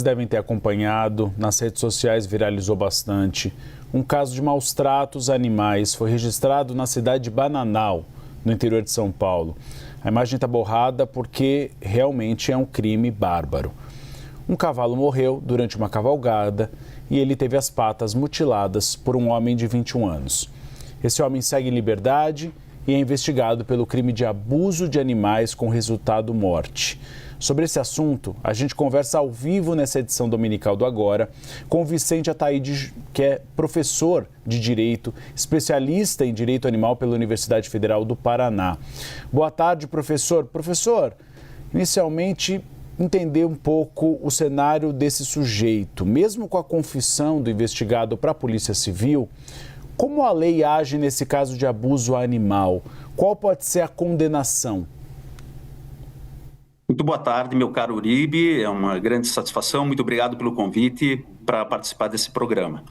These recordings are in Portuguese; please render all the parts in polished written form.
Devem ter acompanhado, nas redes sociais viralizou bastante. Um caso de maus tratos a animais foi registrado na cidade de Bananal, no interior de São Paulo. A imagem está borrada porque realmente é um crime bárbaro. Um cavalo morreu durante uma cavalgada e ele teve as patas mutiladas por um homem de 21 anos. Esse homem segue em liberdade e é investigado pelo crime de abuso de animais com resultado morte. Sobre esse assunto, a gente conversa ao vivo nessa edição dominical do Agora com o Vicente Ataíde, que é professor de Direito, especialista em Direito Animal pela Universidade Federal do Paraná. Boa tarde, professor. Professor, inicialmente, entender um pouco o cenário desse sujeito. Mesmo com a confissão do investigado para a Polícia Civil, como a lei age nesse caso de abuso animal? Qual pode ser a condenação? Muito boa tarde, meu caro Uribe, é uma grande satisfação, muito obrigado pelo convite para participar desse programa.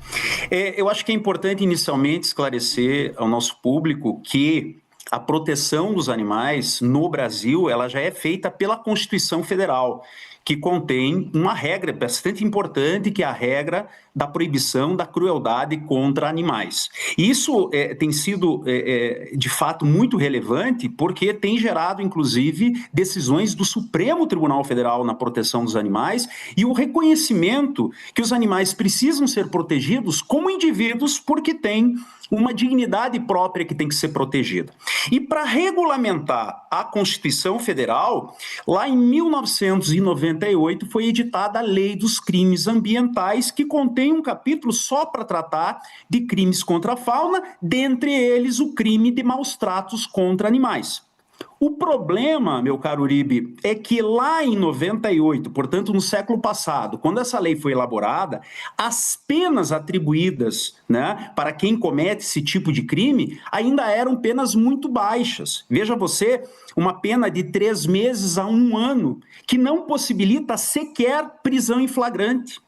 Eu acho que é importante inicialmente esclarecer ao nosso público que a proteção dos animais no Brasil, ela já é feita pela Constituição Federal, que contém uma regra bastante importante, que é a regra da proibição da crueldade contra animais. Isso tem sido, de fato, muito relevante, porque tem gerado, inclusive, decisões do Supremo Tribunal Federal na proteção dos animais e o reconhecimento que os animais precisam ser protegidos como indivíduos, porque têm uma dignidade própria que tem que ser protegida. E para regulamentar a Constituição Federal, lá em 1998 foi editada a Lei dos Crimes Ambientais, que contém um capítulo só para tratar de crimes contra a fauna, dentre eles o crime de maus tratos contra animais. O problema, meu caro Uribe, é que lá em 98, portanto no século passado, quando essa lei foi elaborada, as penas atribuídas, para quem comete esse tipo de crime ainda eram penas muito baixas. Veja você, uma pena de 3 meses a 1 ano, que não possibilita sequer prisão em flagrante.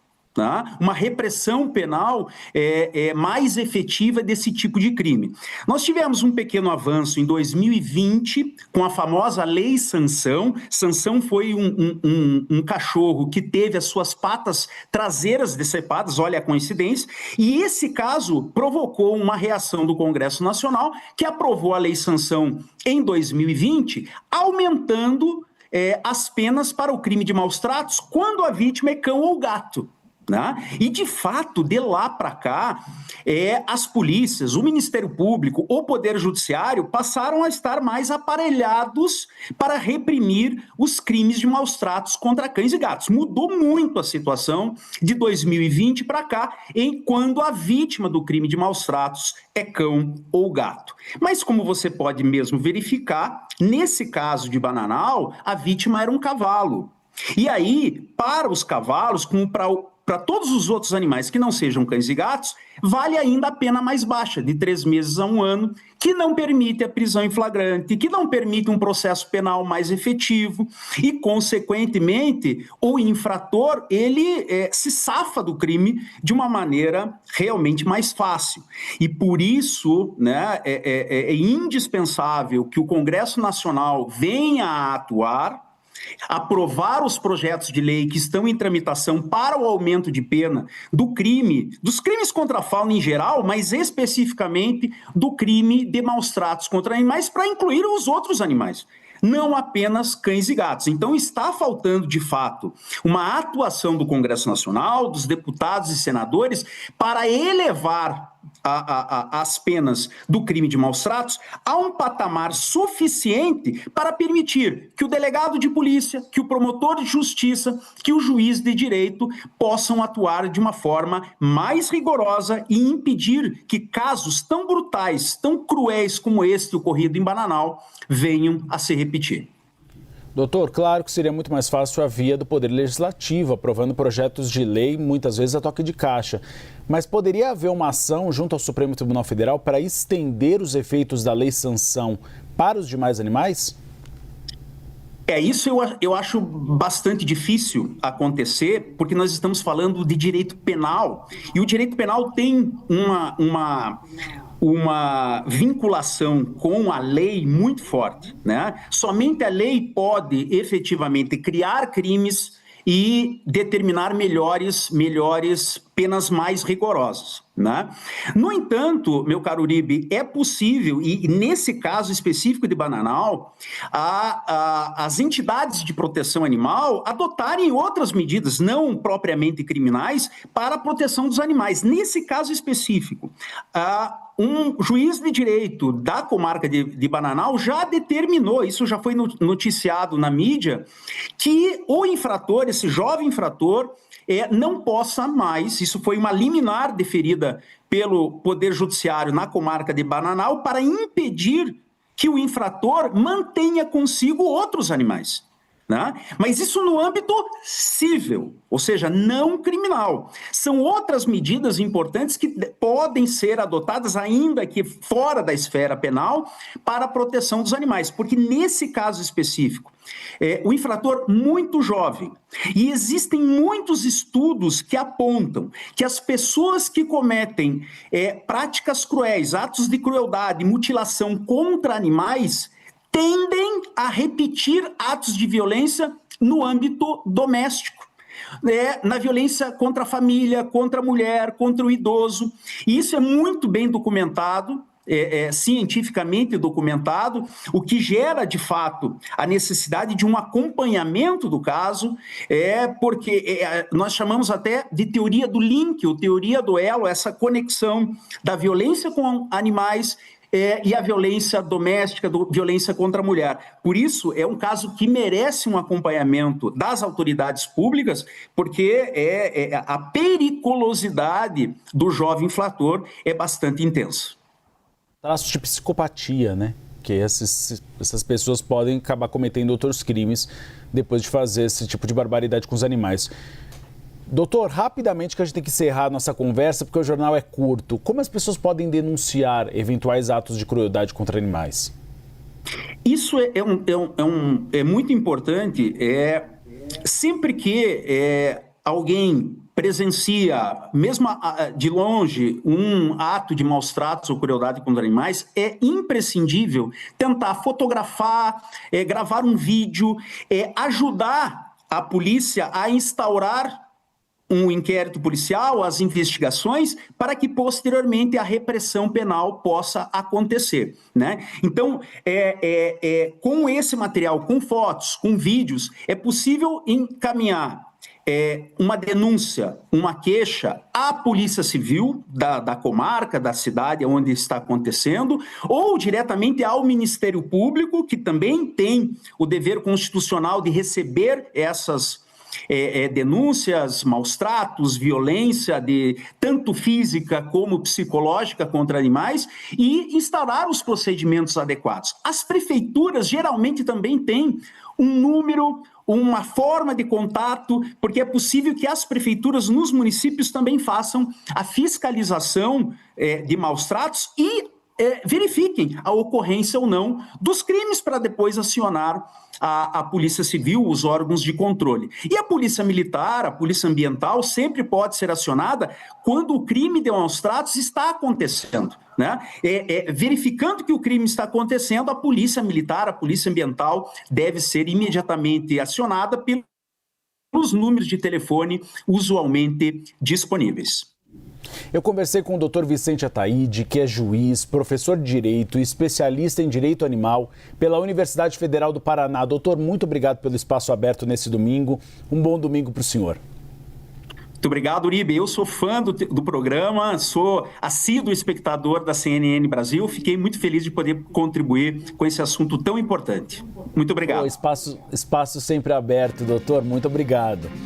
Uma repressão penal mais efetiva desse tipo de crime. Nós tivemos um pequeno avanço em 2020 com a famosa Lei Sansão. Sansão foi um cachorro que teve as suas patas traseiras decepadas, olha a coincidência, e esse caso provocou uma reação do Congresso Nacional, que aprovou a Lei Sansão em 2020, aumentando as penas para o crime de maus tratos quando a vítima é cão ou gato. E, de fato, de lá para cá, as polícias, o Ministério Público, o Poder Judiciário passaram a estar mais aparelhados para reprimir os crimes de maus tratos contra cães e gatos. Mudou muito a situação de 2020 para cá, quando a vítima do crime de maus tratos é cão ou gato. Mas, como você pode mesmo verificar, nesse caso de Bananal, a vítima era um cavalo. E aí, para os cavalos, como para todos os outros animais que não sejam cães e gatos, vale ainda a pena mais baixa, de 3 meses a 1 ano, que não permite a prisão em flagrante, que não permite um processo penal mais efetivo e, consequentemente, o infrator, ele se safa do crime de uma maneira realmente mais fácil. E por isso, é indispensável que o Congresso Nacional venha a atuar, aprovar os projetos de lei que estão em tramitação para o aumento de pena dos crimes contra a fauna em geral, mas especificamente do crime de maus tratos contra animais, para incluir os outros animais, não apenas cães e gatos. Então está faltando, de fato, uma atuação do Congresso Nacional, dos deputados e senadores, para elevar as penas do crime de maus tratos a um patamar suficiente para permitir que o delegado de polícia, que o promotor de justiça, que o juiz de direito possam atuar de uma forma mais rigorosa e impedir que casos tão brutais, tão cruéis como este ocorrido em Bananal venham a se repetir. Doutor, claro que seria muito mais fácil a via do Poder Legislativo, aprovando projetos de lei, muitas vezes a toque de caixa. Mas poderia haver uma ação junto ao Supremo Tribunal Federal para estender os efeitos da Lei Sansão para os demais animais? Isso eu acho bastante difícil acontecer, porque nós estamos falando de direito penal, e o direito penal tem uma vinculação com a lei muito forte, Somente a lei pode efetivamente criar crimes e determinar melhores penas mais rigorosas, né? No entanto, meu caro Uribe, é possível, e nesse caso específico de Bananal, as entidades de proteção animal adotarem outras medidas, não propriamente criminais, para a proteção dos animais. Nesse caso específico, um juiz de direito da comarca de Bananal já determinou, isso já foi noticiado na mídia, que o infrator, esse jovem infrator, não possa mais, isso foi uma liminar deferida pelo Poder Judiciário na comarca de Bananal para impedir que o infrator mantenha consigo outros animais, né? Mas isso no âmbito civil, ou seja, não criminal. São outras medidas importantes que podem ser adotadas, ainda que fora da esfera penal, para a proteção dos animais, porque nesse caso específico, o infrator muito jovem, e existem muitos estudos que apontam que as pessoas que cometem práticas cruéis, atos de crueldade, mutilação contra animais, tendem a repetir atos de violência no âmbito doméstico, na violência contra a família, contra a mulher, contra o idoso. E isso é muito bem documentado, cientificamente documentado, o que gera, de fato, a necessidade de um acompanhamento do caso, porque nós chamamos até de teoria do link, ou teoria do elo, essa conexão da violência com animais e a violência doméstica, violência contra a mulher. Por isso, é um caso que merece um acompanhamento das autoridades públicas, porque a periculosidade do jovem infrator é bastante intensa. Traços de psicopatia, né? Que essas pessoas podem acabar cometendo outros crimes depois de fazer esse tipo de barbaridade com os animais. Doutor, rapidamente que a gente tem que encerrar a nossa conversa, porque o jornal é curto. Como as pessoas podem denunciar eventuais atos de crueldade contra animais? Isso é muito importante. Sempre que alguém presencia, mesmo de longe, um ato de maus tratos ou crueldade contra animais, é imprescindível tentar fotografar, gravar um vídeo, ajudar a polícia a instaurar um inquérito policial, as investigações, para que posteriormente a repressão penal possa acontecer, né? Então, com esse material, com fotos, com vídeos, é possível encaminhar uma denúncia, uma queixa à Polícia Civil da comarca, da cidade onde está acontecendo, ou diretamente ao Ministério Público, que também tem o dever constitucional de receber essas denúncias, maus tratos, violência, tanto física como psicológica contra animais, e instaurar os procedimentos adequados. As prefeituras geralmente também têm um número, uma forma de contato, porque é possível que as prefeituras nos municípios também façam a fiscalização de maus tratos e verifiquem a ocorrência ou não dos crimes para depois acionar a Polícia Civil, os órgãos de controle. E a Polícia Militar, a Polícia Ambiental sempre pode ser acionada quando o crime de maus tratos está acontecendo, né? Verificando que o crime está acontecendo, a Polícia Militar, a Polícia Ambiental deve ser imediatamente acionada pelos números de telefone usualmente disponíveis. Eu conversei com o Dr. Vicente Ataíde, que é juiz, professor de Direito e especialista em Direito Animal pela Universidade Federal do Paraná. Doutor, muito obrigado pelo espaço aberto nesse domingo. Um bom domingo para o senhor. Muito obrigado, Uribe. Eu sou fã do programa, sou assíduo espectador da CNN Brasil. Fiquei muito feliz de poder contribuir com esse assunto tão importante. Muito obrigado. Espaço sempre aberto, doutor. Muito obrigado.